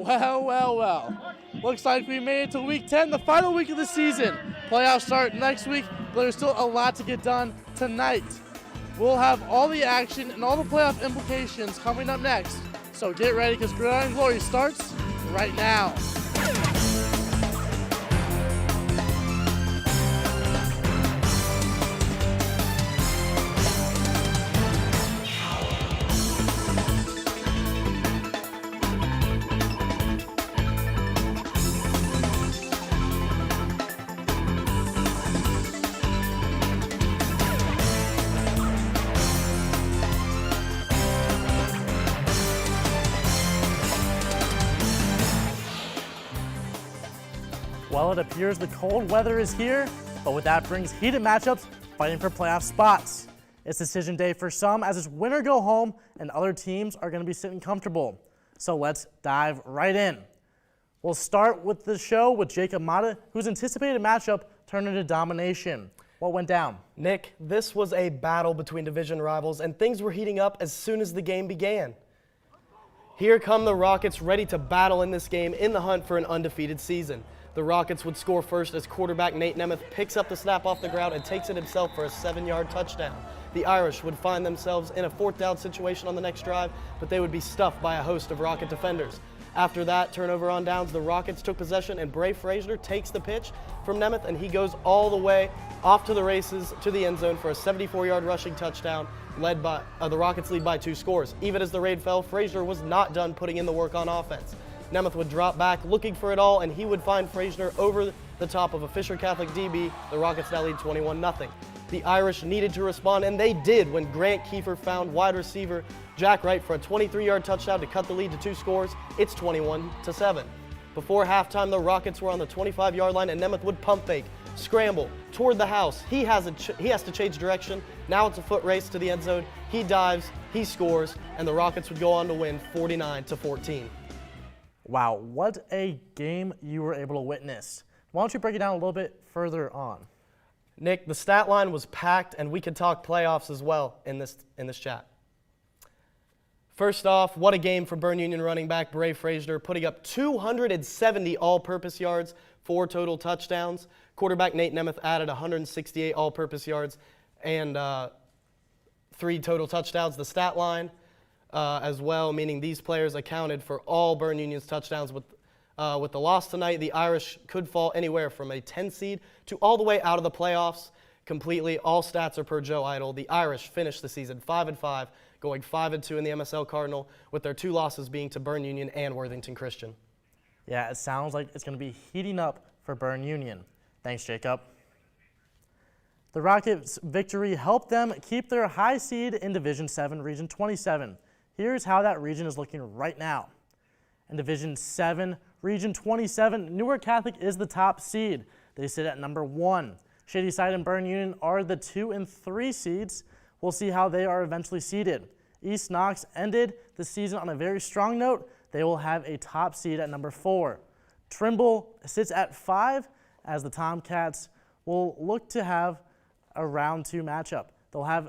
Well, well, well. Looks like we made it to week 10, the final week of the season. Playoffs start next week, but there's still a lot to get done tonight. We'll have all the action and all the playoff implications coming up next. So get ready because Gridiron Glory starts right now. Well, it appears the cold weather is here, but with that brings heated matchups fighting for playoff spots. It's decision day for some as it's win or go home, and other teams are going to be sitting comfortable. So let's dive right in. We'll start with the show with Jacob Mata, whose anticipated matchup turned into domination. What went down? Nick, this was a battle between division rivals, and things were heating up as soon as the game began. Here come the Rockets ready to battle in this game in the hunt for an undefeated season. The Rockets would score first as quarterback Nate Nemeth picks up the snap off the ground and takes it himself for a 7-yard touchdown. The Irish would find themselves in a 4th down situation on the next drive, but they would be stuffed by a host of Rocket defenders. After that turnover on downs, the Rockets took possession and Bray Frazier takes the pitch from Nemeth and he goes all the way off to the races to the end zone for a 74-yard rushing touchdown. Led by the Rockets lead by 2 scores. Even as the raid fell, Frazier was not done putting in the work on offense. Nemeth would drop back looking for it all, and he would find Frazier over the top of a Fisher Catholic DB. The Rockets now lead 21-0. The Irish needed to respond, and they did when Grant Kiefer found wide receiver Jack Wright for a 23-yard touchdown to cut the lead to 2 scores. It's 21-7. Before halftime, the Rockets were on the 25-yard line, and Nemeth would pump fake, scramble toward the house. He has to change direction. Now it's a foot race to the end zone. He dives, he scores, and the Rockets would go on to win 49-14. Wow, what a game you were able to witness. Why don't you break it down a little bit further on? Nick, the stat line was packed, and we could talk playoffs as well in this chat. First off, what a game for Bern Union running back Bray Frazier, putting up 270 all-purpose yards, 4 total touchdowns. Quarterback Nate Nemeth added 168 all-purpose yards and 3 total touchdowns. The stat line as well, meaning these players accounted for all Bern Union's touchdowns. With the loss tonight, the Irish could fall anywhere from a 10 seed to all the way out of the playoffs completely. All stats are per Joe Idle. The Irish finished the season 5-5, going 5-2 in the MSL Cardinal, with their 2 losses being to Bern Union and Worthington Christian. Yeah, it sounds like it's going to be heating up for Bern Union. Thanks, Jacob. The Rockets' victory helped them keep their high seed in Division 7, Region 27. Here's how that region is looking right now. In Division 7, Region 27, Newark Catholic is the top seed. They sit at number 1. Shadyside and Bern Union are the 2 and 3 seeds. We'll see how they are eventually seeded. East Knox ended the season on a very strong note. They will have a top seed at number 4. Trimble sits at 5 as the Tomcats will look to have a round 2 matchup. They'll have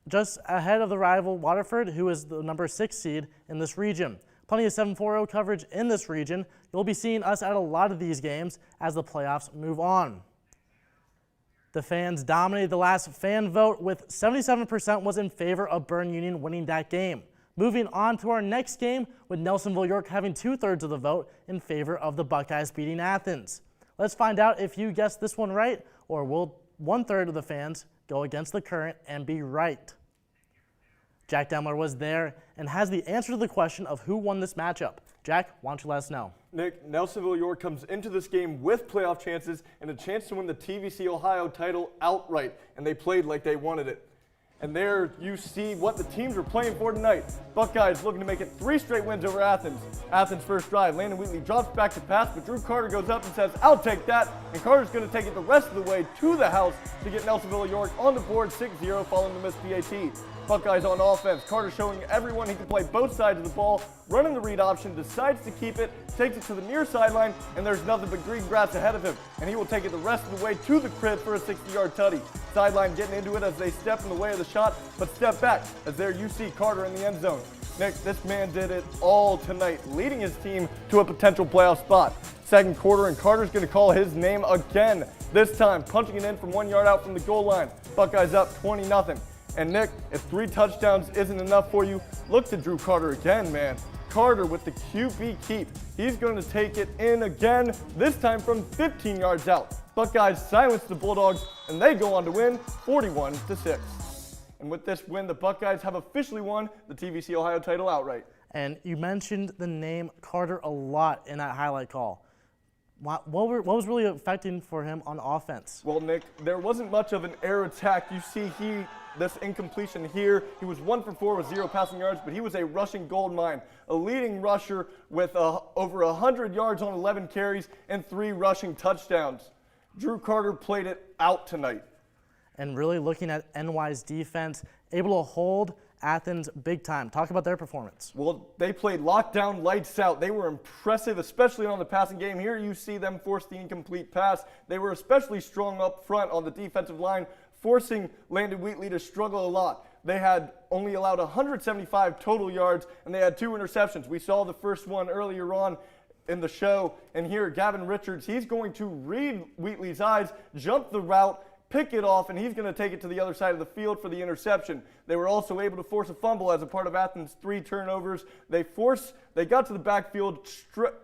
just ahead of the rival Waterford, who is the number 6 seed in this region. Plenty of 7-4-0 coverage in this region. You'll be seeing us at a lot of these games as the playoffs move on. The fans dominated the last fan vote with 77% was in favor of Bern Union winning that game. Moving on to our next game with Nelsonville-York having 2/3 of the vote in favor of the Buckeyes beating Athens. Let's find out if you guessed this one right, or will 1/3 of the fans go against the current and be right. Jack Demler was there and has the answer to the question of who won this matchup. Jack, why don't you let us know? Nick, Nelsonville-York comes into this game with playoff chances and a chance to win the TVC Ohio title outright, and they played like they wanted it. And there you see what the teams are playing for tonight. Buckeyes looking to make it 3 straight wins over Athens. Athens' first drive, Landon Wheatley drops back to pass, but Drew Carter goes up and says, "I'll take that." And Carter's going to take it the rest of the way to the house to get Nelsonville-York on the board 6-0 following the missed PAT. Buckeyes on offense. Carter showing everyone he can play both sides of the ball, running the read option, decides to keep it, takes it to the near sideline, and there's nothing but green grass ahead of him. And he will take it the rest of the way to the crib for a 60-yard tutty. Sideline getting into it as they step in the way of the shot, but step back as there you see Carter in the end zone. Nick, this man did it all tonight, leading his team to a potential playoff spot. Second quarter, and Carter's going to call his name again. This time, punching it in from 1 yard out from the goal line. Buckeyes up 20-0. And Nick, if 3 touchdowns isn't enough for you, look to Drew Carter again, man. Carter with the QB keep. He's going to take it in again, this time from 15 yards out. Buckeyes silence the Bulldogs, and they go on to win 41-6. And with this win, the Buckeyes have officially won the TVC Ohio title outright. And you mentioned the name Carter a lot in that highlight call. What was really affecting for him on offense? Well, Nick, there wasn't much of an air attack. You see this incompletion here. He was 1 for 4 with 0 passing yards, but he was a rushing gold mine, a leading rusher with over 100 yards on 11 carries and 3 rushing touchdowns. Drew Carter played it out tonight. And really looking at NY's defense, able to hold Athens big time. Talk about their performance. Well, they played lockdown, lights out. They were impressive, especially on the passing game. Here you see them force the incomplete pass. They were especially strong up front on the defensive line, forcing Landon Wheatley to struggle a lot. They had only allowed 175 total yards, and they had 2 interceptions. We saw the first one earlier on in the show, and here Gavin Richards, he's going to read Wheatley's eyes, jump the route, pick it off, and he's going to take it to the other side of the field for the interception. They were also able to force a fumble as a part of Athens' 3 turnovers. They got to the backfield,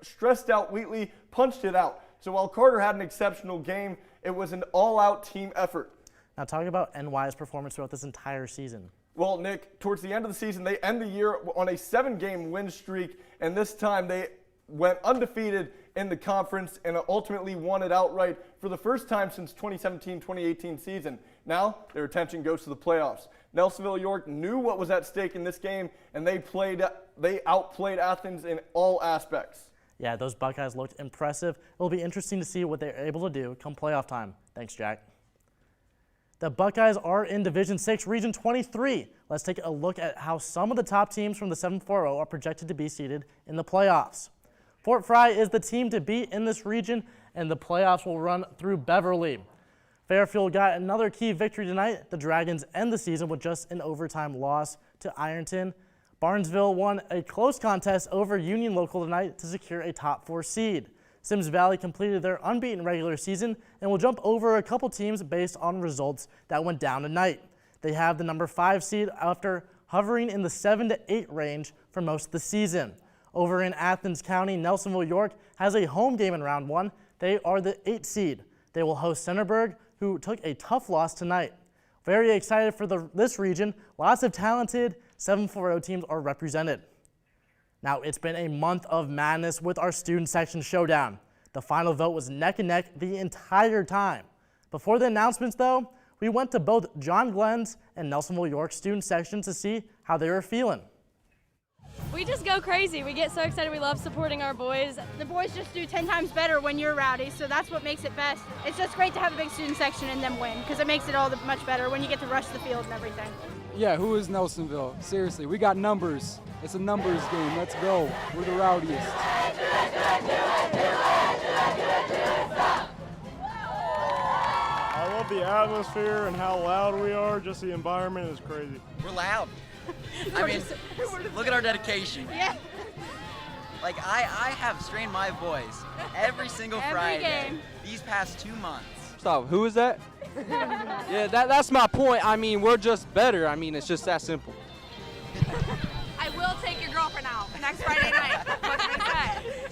stressed out Wheatley, punched it out. So while Carter had an exceptional game, it was an all-out team effort. Now talk about NY's performance throughout this entire season. Well, Nick, towards the end of the season, they end the year on a 7-game win streak, and this time they went undefeated in the conference and ultimately won it outright for the first time since 2017-2018 season. Now their attention goes to the playoffs. Nelsonville-York knew what was at stake in this game, and they outplayed Athens in all aspects. Yeah, those Buckeyes looked impressive. It'll be interesting to see what they're able to do come playoff time. Thanks, Jack. The Buckeyes are in Division 6, Region 23. Let's take a look at how some of the top teams from the 7-4-0 are projected to be seeded in the playoffs. Fort Fry is the team to beat in this region, and the playoffs will run through Beverly. Fairfield got another key victory tonight. The Dragons end the season with just an overtime loss to Ironton. Barnesville won a close contest over Union Local tonight to secure a top 4 seed. Sims Valley completed their unbeaten regular season and will jump over a couple teams based on results that went down tonight. They have the number 5 seed after hovering in the 7 to 8 range for most of the season. Over in Athens County, Nelsonville-York has a home game in round 1. They are the 8 seed. They will host Centerburg, who took a tough loss tonight. Very excited for this region. Lots of talented 7-4-0 teams are represented. Now, it's been a month of madness with our student section showdown. The final vote was neck and neck the entire time. Before the announcements, though, we went to both John Glenn's and Nelsonville-York student sections to see how they were feeling. We just go crazy. We get so excited. We love supporting our boys. The boys just do 10 times better when you're rowdy, so that's what makes it best. It's just great to have a big student section and them win, because it makes it all much better when you get to rush the field and everything. Yeah, who is Nelsonville? Seriously, we got numbers. It's a numbers game. Let's go. We're the rowdiest. I love the atmosphere and how loud we are. Just the environment is crazy. We're loud. I mean, look at our dedication. Yeah. Like, I have strained my voice every single Friday game. these past 2 months. Stop. Who is that? Yeah, that's my point. I mean, we're just better. I mean, it's just that simple. I will take your girlfriend out next Friday night. What can I say?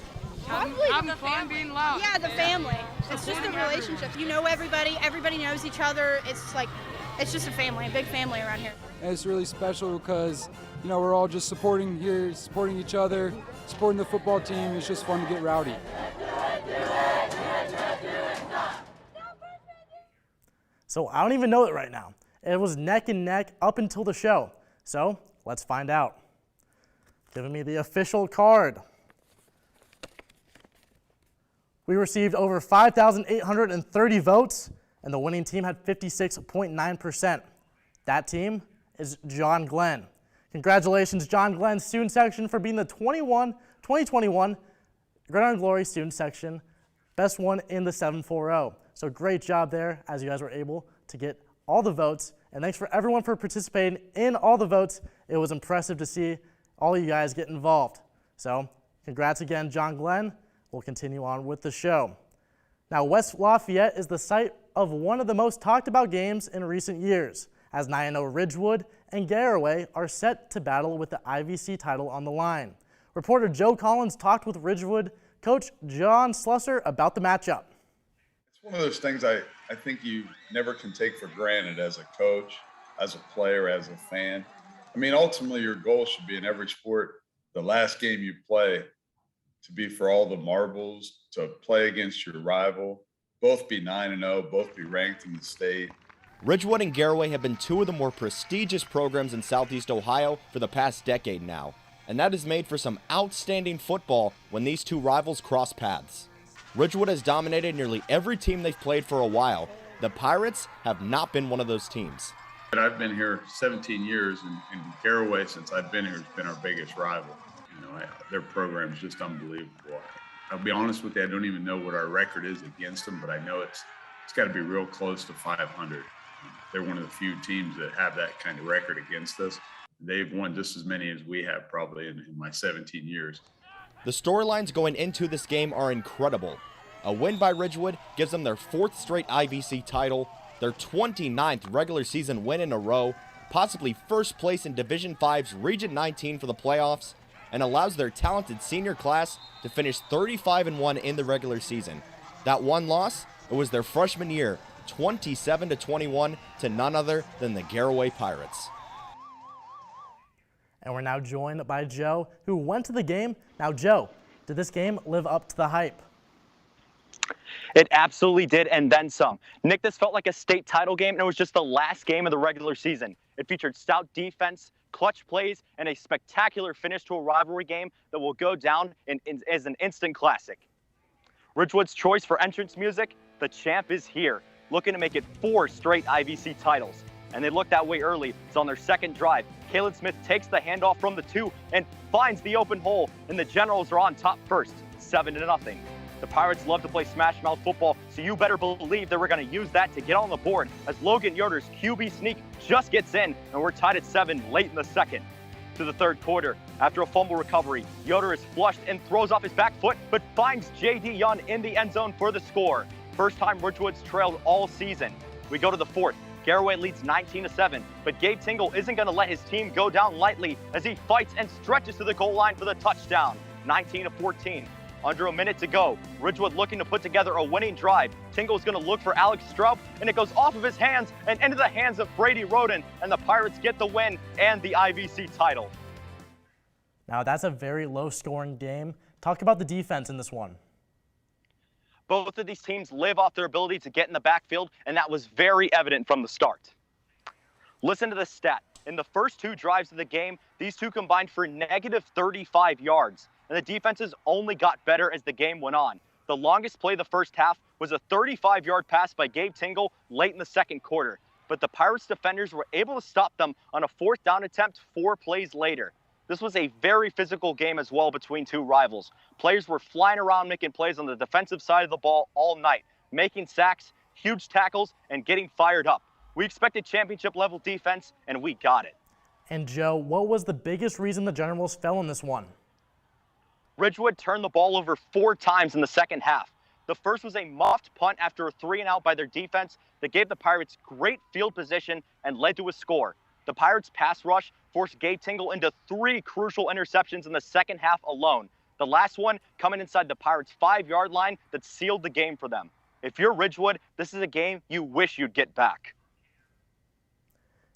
Having fun being loud. Yeah, the family. It's just a relationship. You know everybody. Everybody knows each other. It's just a family, a big family around here. And it's really special because, you know, we're all just supporting each other, supporting the football team. It's just fun to get rowdy. So I don't even know it right now. It was neck and neck up until the show. So let's find out. Giving me the official card. We received over 5,830 votes, and the winning team had 56.9%. That team is John Glenn. Congratulations, John Glenn student section, for being the 2021 Gridiron Glory student section, best one in the 7-4-0. So great job there, as you guys were able to get all the votes. And thanks for everyone for participating in all the votes. It was impressive to see all you guys get involved. So congrats again, John Glenn. We'll continue on with the show. Now, West Lafayette is the site of one of the most talked about games in recent years, as 9-0 Ridgewood and Garaway are set to battle with the IVC title on the line. Reporter Joe Collins talked with Ridgewood coach John Slusser about the matchup. It's one of those things I think you never can take for granted as a coach, as a player, as a fan. I mean, ultimately your goal should be in every sport, the last game you play, to be for all the marbles, to play against your rival, both be 9-0, both be ranked in the state. Ridgewood and Garaway have been two of the more prestigious programs in Southeast Ohio for the past decade now, and that has made for some outstanding football when these two rivals cross paths. Ridgewood has dominated nearly every team they've played for a while. The Pirates have not been one of those teams. I've been here 17 years, and Garaway, since I've been here, has been our biggest rival. You know, their program is just unbelievable. I'll be honest with you, I don't even know what our record is against them, but I know it's got to be real close to 500. They're one of the few teams that have that kind of record against us. They've won just as many as we have probably in my 17 years. The storylines going into this game are incredible. A win by Ridgewood gives them their 4th straight IVC title, their 29th regular season win in a row, possibly first place in Division V's Region 19 for the playoffs, and allows their talented senior class to finish 35-1 in the regular season. That one loss, it was their freshman year, 27-21 to none other than the Garaway Pirates. And we're now joined by Joe, who went to the game. Now, Joe, did this game live up to the hype? It absolutely did, and then some. Nick, this felt like a state title game, and it was just the last game of the regular season. It featured stout defense, clutch plays, and a spectacular finish to a rivalry game that will go down as an instant classic. Ridgewood's choice for entrance music, the champ is here, looking to make it 4 straight IVC titles. And they looked that way early. It's on their second drive. Caleb Smith takes the handoff from the 2 and finds the open hole, and the Generals are on top first, 7-0. The Pirates love to play smash mouth football, so you better believe they were going to use that to get on the board as Logan Yoder's QB sneak just gets in, and we're tied at 7 late in the second. To the third quarter, after a fumble recovery, Yoder is flushed and throws off his back foot, but finds J.D. Young in the end zone for the score. First time Ridgewood's trailed all season. We go to the 4th. Garaway leads 19-7, but Gabe Tingle isn't going to let his team go down lightly as he fights and stretches to the goal line for the touchdown, 19-14. Under a minute to go, Ridgewood looking to put together a winning drive. Tingle is going to look for Alex Straub, and it goes off of his hands and into the hands of Brady Roden, and the Pirates get the win and the IVC title. Now, that's a very low-scoring game. Talk about the defense in this one. Both of these teams live off their ability to get in the backfield, and that was very evident from the start. Listen to this stat. In the first 2 drives of the game, these two combined for negative 35 yards, and the defenses only got better as the game went on. The longest play of the first half was a 35-yard pass by Gabe Tingle late in the second quarter, but the Pirates defenders were able to stop them on a 4th down attempt 4 plays later. This was a very physical game as well between two rivals. Players were flying around making plays on the defensive side of the ball all night, making sacks, huge tackles, and getting fired up. We expected championship-level defense, and we got it. And Joe, what was the biggest reason the Generals fell in this one? Ridgewood turned the ball over 4 times in the second half. The first was a muffed punt after a 3-and-out by their defense that gave the Pirates great field position and led to a score. The Pirates' pass rush forced Gabe Tingle into 3 crucial interceptions in the second half alone. The last one coming inside the Pirates' 5-yard line that sealed the game for them. If you're Ridgewood, this is a game you wish you'd get back.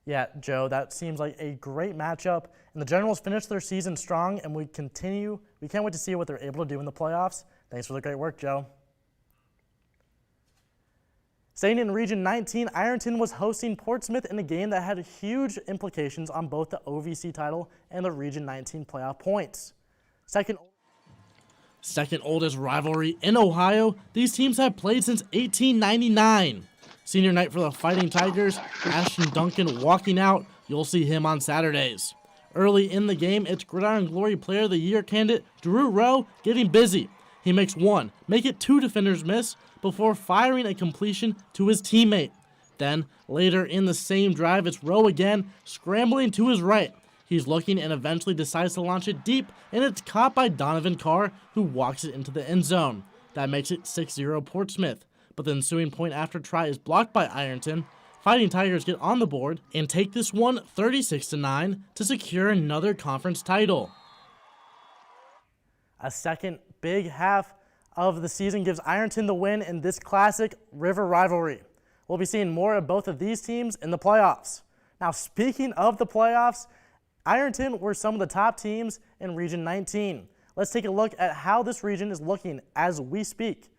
Yeah, Joe, that seems like a great matchup. And the Generals finished their season strong, and we can't wait to see what they're able to do in the playoffs. Thanks for the great work, Joe. Staying in Region 19, Ironton was hosting Portsmouth in a game that had huge implications on both the OVC title and the Region 19 playoff points. Second oldest rivalry in Ohio, these teams have played since 1899. Senior night for the Fighting Tigers, Ashton Duncan walking out. You'll see him on Saturdays. Early in the game, it's Gridiron Glory Player of the Year candidate Drew Rowe getting busy. He makes 1, make it 2 defenders miss before firing a completion to his teammate. Then, later in the same drive, it's Rowe again, scrambling to his right. He's looking and eventually decides to launch it deep, and it's caught by Donovan Carr, who walks it into the end zone. That makes it 6-0 Portsmouth, but the ensuing point after try is blocked by Ironton. Fighting Tigers get on the board and take this one 36-9 to secure another conference title. A second big half of the season gives Ironton the win in this classic river rivalry. We'll be seeing more of both of these teams in the playoffs. Now, speaking of the playoffs, Ironton were some of the top teams in Region 19. Let's take a look at how this region is looking as we speak.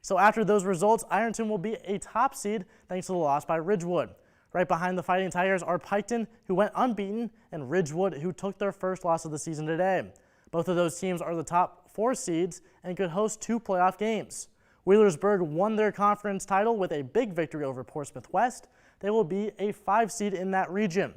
So after those results, Ironton will be a top seed thanks to the loss by Ridgewood. Right behind the Fighting Tigers are Piketon, who went unbeaten, and Ridgewood, who took their first loss of the season today. Both of those teams are the top 4 seeds and could host 2 playoff games. Wheelersburg won their conference title with a big victory over Portsmouth West. They will be a 5 seed in that region.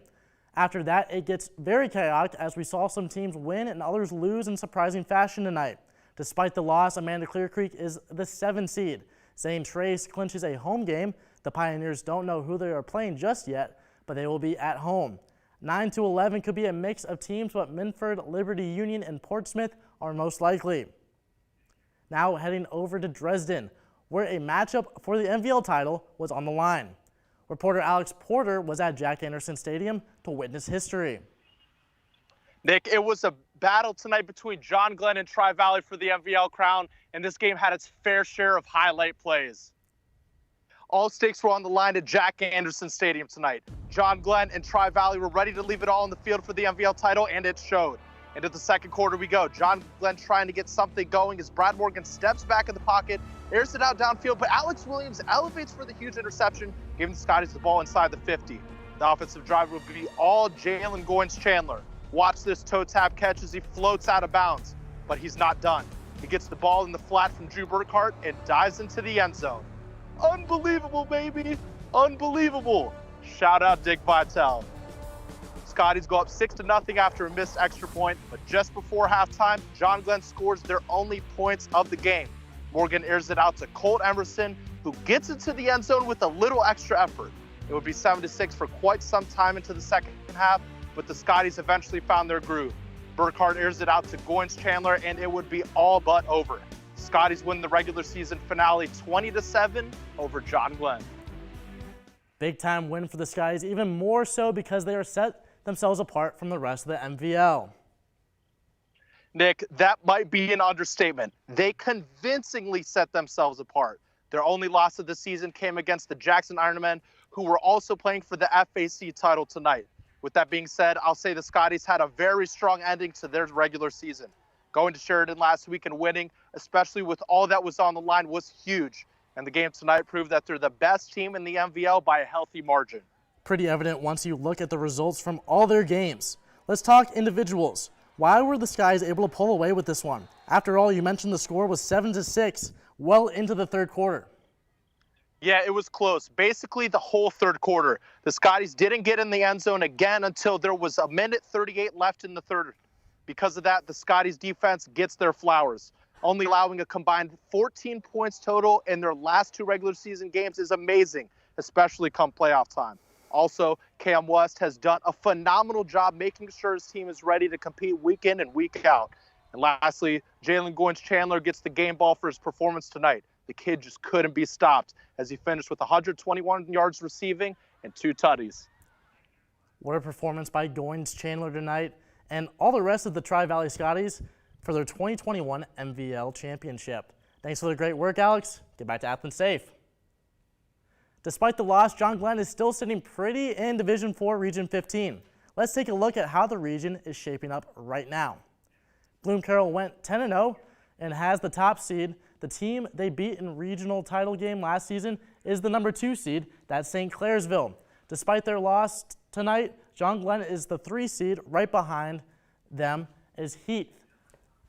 After that, it gets very chaotic as we saw some teams win and others lose in surprising fashion tonight. Despite the loss, Amanda Clear Creek is the 7 seed. St. Trace clinches a home game. The Pioneers don't know who they are playing just yet, but they will be at home. 9-11 could be a mix of teams, but Minford, Liberty Union, and Portsmouth are most likely. Now heading over to Dresden, where a matchup for the MVL title was on the line. Reporter Alex Porter was at Jack Anderson Stadium to witness history. Nick, it was a battle tonight between John Glenn and Tri-Valley for the MVL crown, and this game had its fair share of highlight plays. All stakes were on the line at Jack Anderson Stadium tonight. John Glenn and Tri-Valley were ready to leave it all on the field for the MVL title, and it showed. Into the second quarter we go. John Glenn trying to get something going as Brad Morgan steps back in the pocket, airs it out downfield, but Alex Williams elevates for the huge interception, giving the Scotties the ball inside the 50. The offensive drive will be all Jalen Goins-Chandler. Watch this toe tap catch as he floats out of bounds, but he's not done. He gets the ball in the flat from Drew Burkhart and dives into the end zone. Unbelievable, baby. Unbelievable. Shout out Dick Vitale. Scotties go up 6-0 after a missed extra point, but just before halftime, John Glenn scores their only points of the game. Morgan airs it out to Colt Emerson, who gets into the end zone with a little extra effort. It would be 7-6 for quite some time into the second half, but the Scotties eventually found their groove. Burkhart airs it out to Goins-Chandler, and it would be all but over. Scotties win the regular season finale 20-7 over John Glenn. Big time win for the Scotties, even more so because they are set themselves apart from the rest of the MVL. Nick, that might be an understatement. They convincingly set themselves apart. Their only loss of the season came against the Jackson Ironmen, who were also playing for the FAC title tonight. With that being said, I'll say the Scotties had a very strong ending to their regular season. Going to Sheridan last week and winning, especially with all that was on the line, was huge. And the game tonight proved that they're the best team in the MVL by a healthy margin. Pretty evident once you look at the results from all their games. Let's talk individuals. Why were the Skies able to pull away with this one? After all, you mentioned the score was 7-6, well into the third quarter. Yeah, it was close. Basically, the whole third quarter. The Scotties didn't get in the end zone again until there was 1:38 left in the third. Because of that, the Scotties defense gets their flowers. Only allowing a combined 14 points total in their last 2 regular season games is amazing, especially come playoff time. Also, Cam West has done a phenomenal job making sure his team is ready to compete week in and week out. And lastly, Jalen Goins-Chandler gets the game ball for his performance tonight. The kid just couldn't be stopped as he finished with 121 yards receiving and 2 tutties. What a performance by Goins-Chandler tonight and all the rest of the Tri-Valley Scotties for their 2021 MVL Championship. Thanks for the great work, Alex. Get back to Athens safe. Despite the loss, John Glenn is still sitting pretty in Division 4 Region 15. Let's take a look at how the region is shaping up right now. Bloom Carroll went 10-0 and has the top seed. The team they beat in regional title game last season is the number 2 seed, that's St. Clairsville. Despite their loss tonight, John Glenn is the 3 seed. Right behind them is Heath.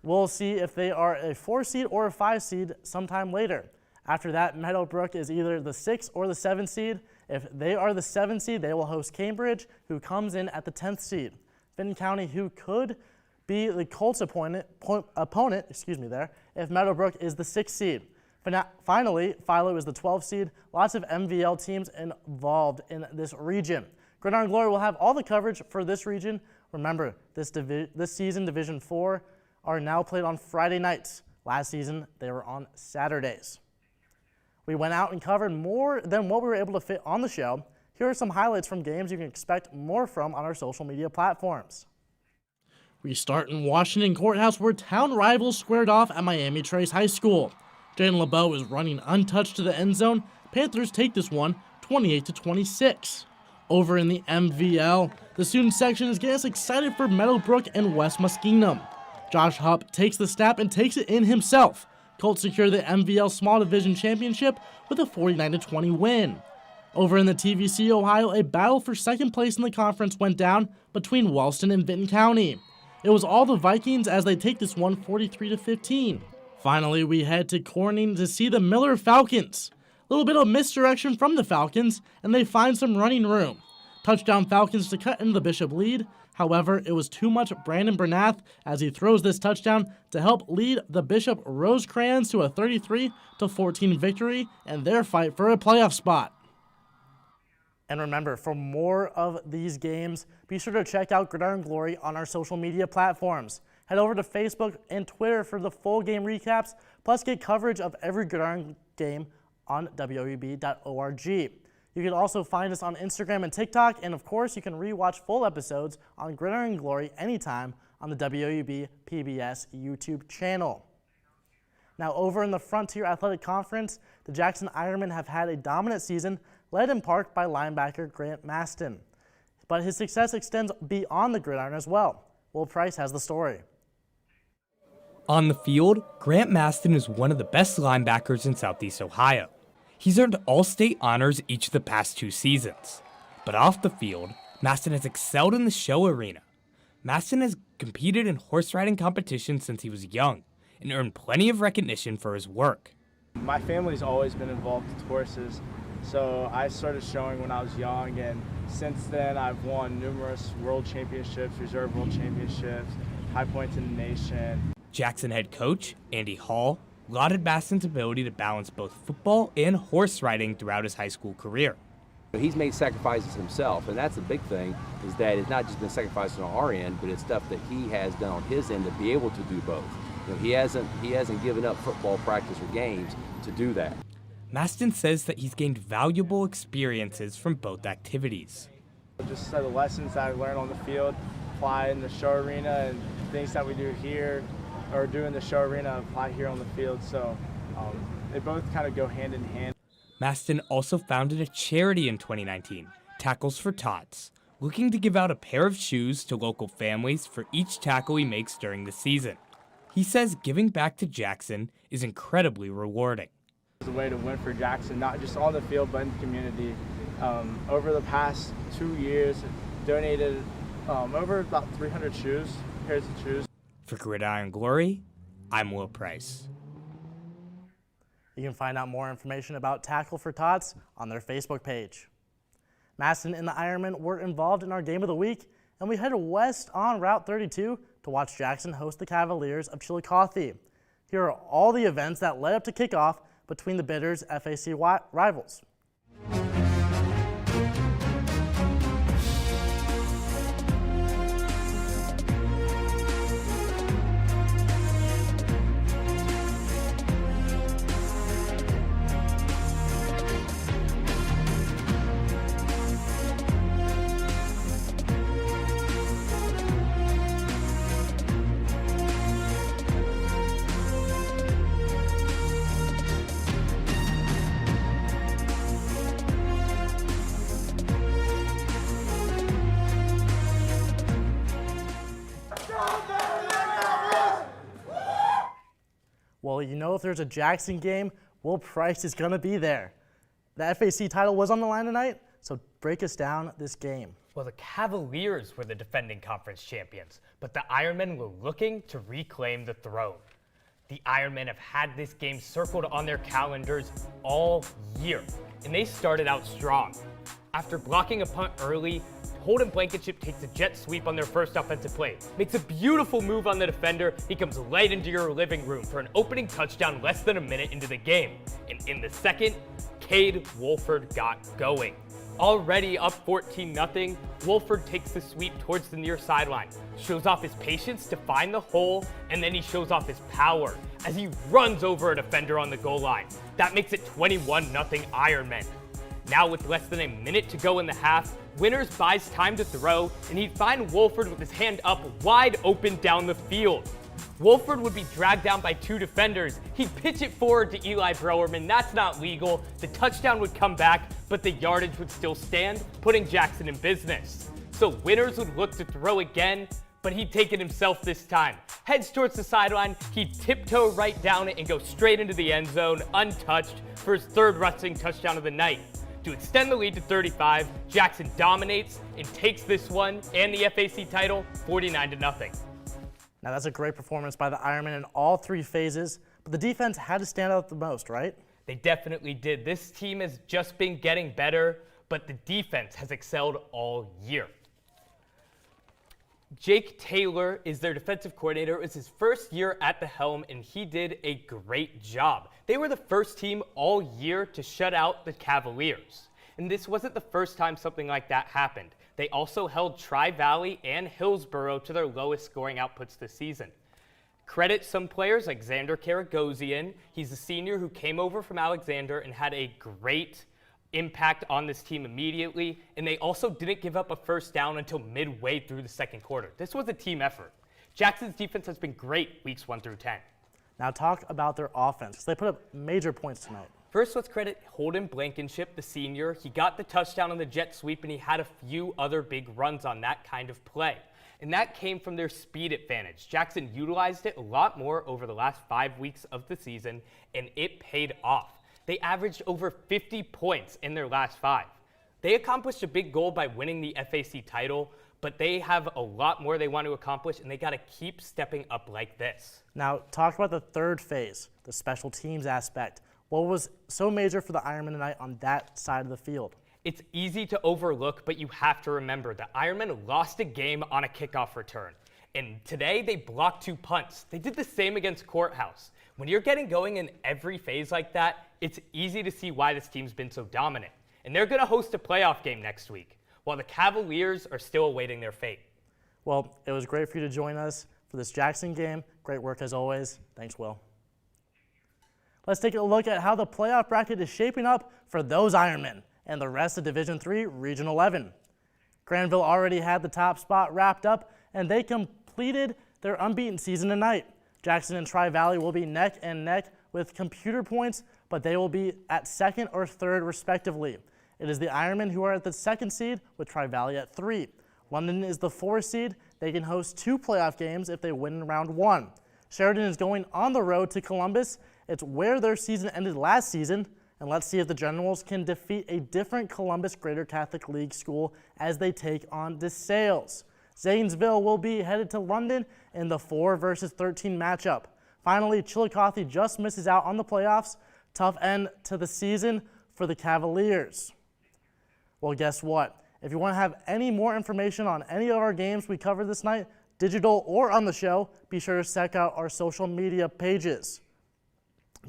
We'll see if they are a 4 seed or a 5 seed sometime later. After that, Meadowbrook is either the 6 or the 7 seed. If they are the 7 seed, they will host Cambridge, who comes in at the 10th seed. Fenton County, who could be the Colts opponent if Meadowbrook is the 6th seed. Finally, Philo is the 12th seed. Lots of MVL teams involved in this region. Gridiron Glory will have all the coverage for this region Remember, this season Division 4 are now played on Friday nights. Last season, they were on Saturdays. We went out and covered more than what we were able to fit on the show. Here are some highlights from games you can expect more from on our social media platforms. We start in Washington Courthouse, where town rivals squared off at Miami Trace High School. Jalen LeBeau is running untouched to the end zone. Panthers take this one 28-26. Over in the MVL, the student section is getting us excited for Meadowbrook and West Muskingum. Josh Hupp takes the snap and takes it in himself. Colts secure the MVL Small Division Championship with a 49-20 win. Over in the TVC Ohio, a battle for second place in the conference went down between Wellston and Vinton County. It was all the Vikings as they take this one 43-15. Finally, we head to Corning to see the Miller Falcons. A little bit of misdirection from the Falcons, and they find some running room. Touchdown Falcons to cut into the Bishop lead. However, it was too much Brandon Bernath as he throws this touchdown to help lead the Bishop Rosecrans to a 33-14 victory in their fight for a playoff spot. And remember, for more of these games, be sure to check out Gridiron Glory on our social media platforms. Head over to Facebook and Twitter for the full game recaps, plus get coverage of every Gridiron game on WOUB.org. You can also find us on Instagram and TikTok, and of course, you can rewatch full episodes on Gridiron Glory anytime on the WOUB PBS YouTube channel. Now, over in the Frontier Athletic Conference, the Jackson Ironmen have had a dominant season, led in part by linebacker Grant Mastin. But his success extends beyond the gridiron as well. Will Price has the story. On the field, Grant Mastin is one of the best linebackers in Southeast Ohio. He's earned All-State honors each of the past 2 seasons. But off the field, Mastin has excelled in the show arena. Mastin has competed in horse riding competitions since he was young and earned plenty of recognition for his work. My family's always been involved with horses, so I started showing when I was young, and since then I've won numerous world championships, reserve world championships, high points in the nation. Jackson head coach Andy Hall lauded Mastin's ability to balance both football and horse riding throughout his high school career. He's made sacrifices himself, and that's the big thing, is that it's not just been sacrifices on our end, but it's stuff that he has done on his end to be able to do both. You know, he hasn't given up football practice or games to do that. Mastin says that he's gained valuable experiences from both activities. Just the lessons that I learned on the field, apply in the show arena, and things that we do here or do in the show arena apply here on the field. So they both kind of go hand in hand. Mastin also founded a charity in 2019, Tackles for Tots, looking to give out a pair of shoes to local families for each tackle he makes during the season. He says giving back to Jackson is incredibly rewarding. It's a way to win for Jackson, not just on the field, but in the community. Over the past 2 years, donated over about 300 pairs of shoes. For Gridiron Glory, I'm Will Price. You can find out more information about Tackle for Tots on their Facebook page. Mastin and the Ironmen were involved in our game of the week, and we headed west on Route 32 to watch Jackson host the Cavaliers of Chillicothe. Here are all the events that led up to kickoff between the Bitters FAC rivals. Well, you know, if there's a Jackson game, Will Price is going to be there. The FAC title was on the line tonight, so break us down this game. Well, the Cavaliers were the defending conference champions, but the Ironmen were looking to reclaim the throne. The Ironmen have had this game circled on their calendars all year, and they started out strong. After blocking a punt early, Holden Blankenship takes a jet sweep on their first offensive play, makes a beautiful move on the defender. He comes right into your living room for an opening touchdown less than a minute into the game. And in the second, Cade Wolford got going. Already up 14-0, Wolford takes the sweep towards the near sideline, shows off his patience to find the hole, and then he shows off his power as he runs over a defender on the goal line. That makes it 21-0 Ironmen. Now with less than a minute to go in the half, Winners buys time to throw, and he'd find Wolford with his hand up wide open down the field. Wolford would be dragged down by 2 defenders. He'd pitch it forward to Eli Browerman. That's not legal. The touchdown would come back, but the yardage would still stand, putting Jackson in business. So Winners would look to throw again, but he'd take it himself this time. Heads towards the sideline, he'd tiptoe right down it and go straight into the end zone, untouched, for his 3rd rushing touchdown of the night. To extend the lead to 35, Jackson dominates and takes this one and the FAC title 49-0. Now that's a great performance by the Ironmen in all 3 phases, but the defense had to stand out the most, right? They definitely did. This team has just been getting better, but the defense has excelled all year. Jake Taylor is their defensive coordinator. It was his first year at the helm, and he did a great job. They were the first team all year to shut out the Cavaliers. And this wasn't the first time something like that happened. They also held Tri-Valley and Hillsborough to their lowest scoring outputs this season. Credit some players like Xander Karagosian. He's a senior who came over from Alexander and had a great impact on this team immediately. And they also didn't give up a first down until midway through the 2nd quarter. This was a team effort. Jackson's defense has been great weeks 1 through 10. Now talk about their offense. They put up major points tonight. First, let's credit Holden Blankenship, the senior. He got the touchdown on the jet sweep, and he had a few other big runs on that kind of play. And that came from their speed advantage. Jackson utilized it a lot more over the last 5 weeks of the season, and it paid off. They averaged over 50 points in their last 5. They accomplished a big goal by winning the FAC title, but they have a lot more they want to accomplish, and they got to keep stepping up like this. Now, talk about the 3rd phase, the special teams aspect. What was so major for the Ironmen tonight on that side of the field? It's easy to overlook, but you have to remember the Ironmen lost a game on a kickoff return. And today they blocked 2 punts. They did the same against Courthouse. When you're getting going in every phase like that, it's easy to see why this team's been so dominant. And they're going to host a playoff game next week, while the Cavaliers are still awaiting their fate. Well, it was great for you to join us for this Jackson game. Great work as always. Thanks, Will. Let's take a look at how the playoff bracket is shaping up for those Ironmen and the rest of Division III Region 11. Granville already had the top spot wrapped up, and they completed their unbeaten season tonight. Jackson and Tri-Valley will be neck and neck with computer points, but they will be at 2nd or 3rd respectively. It is the Ironmen who are at the 2nd seed with Tri-Valley at 3. London is the 4th seed. They can host 2 playoff games if they win in round 1. Sheridan is going on the road to Columbus. It's where their season ended last season, and let's see if the Generals can defeat a different Columbus Greater Catholic League school as they take on DeSales. Zanesville will be headed to London in the 4 versus 13 matchup. Finally, Chillicothe just misses out on the playoffs. Tough end to the season for the Cavaliers. Well, guess what? If you want to have any more information on any of our games we covered this night, digital or on the show, be sure to check out our social media pages.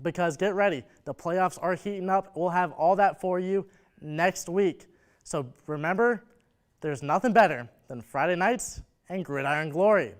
Because get ready, the playoffs are heating up. We'll have all that for you next week. So remember, there's nothing better than Friday nights and Gridiron Glory.